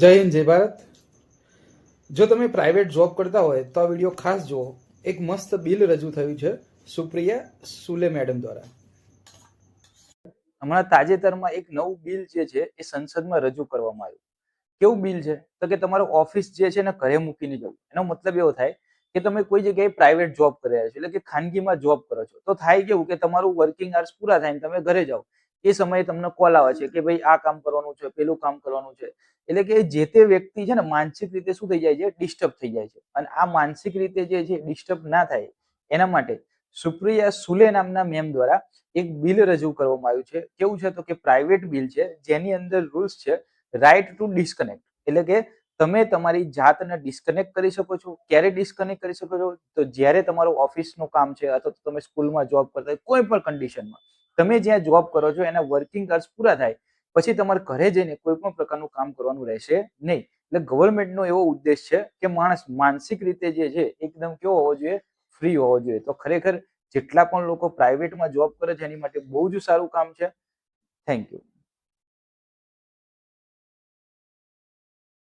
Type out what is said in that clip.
જય હિન્દ જય ભારત. જો તમે પ્રાઇવેટ જોબ કરતા હોય તો આ વિડીયો ખાસ જુઓ. એક મસ્ત બિલ રજૂ થયું છે સુપ્રિયા સુલે મેડમ દ્વારા. હમણાં તાજેતરમાં એક નવું બિલ જે છે એ સંસદમાં રજૂ કરવામાં આવ્યું. કેવું બિલ છે તો કે તમારો ઓફિસ જે છે ને ઘરે મૂકીને જવું. એનો મતલબ એવો થાય કે તમે કોઈ જગ્યાએ પ્રાઇવેટ જોબ કરી રહ્યા છો, એટલે કે ખાનગીમાં જોબ કરો છો, તો થાય કેવું કે તમારું વર્કિંગ અવર્સ પૂરા થાય તમે ઘરે જાઓ એ સમયે તમને કોલ આવે છે કે ભાઈ આ કામ કરવાનું છે, પેલું કામ કરવાનું છે. એટલે કે જે તે વ્યક્તિ છે ને માનસિક રીતે શું થઈ જાય છે, ડિસ્ટર્બ થઈ જાય છે. અને આ માનસિક રીતે જે છે ડિસ્ટર્બ ના થાય એના માટે સુપ્રિયા સુલે નામના મેમ દ્વારા એક બિલ રજૂ કરવામાં આવ્યું છે. કેવું છે તો કે પ્રાઇવેટ બિલ છે જેની અંદર રૂલ્સ છે રાઇટ ટુ ડિસ્કનેક્ટ. એટલે કે તમે તમારી જાતને ડિસ્કનેક્ટ કરી શકો છો. ક્યારે ડિસ્કનેક્ટ કરી શકો છો તો જ્યારે તમારું ઓફિસનું કામ છે અથવા તો તમે સ્કૂલમાં જોબ કરતા હોય, કોઈ પણ કન્ડિશનમાં તમે જ્યાં જોબ કરો છો એના વર્કિંગ અવર્સ પૂરા થાય પછી તમારે ઘરે જઈને કોઈ પણ પ્રકારનું કામ કરવાનું રહેશે નહીં. એટલે ગવર્મેન્ટનો એવો ઉદ્દેશ છે કે માણસ માનસિક રીતે જે છે એકદમ કેવો હોવો જોઈએ, ફ્રી હોવો જોઈએ. તો ખરેખર જેટલા પણ લોકો પ્રાઇવેટમાં જોબ કરે છે એની માટે બહુ જ સારું કામ છે. Thank you.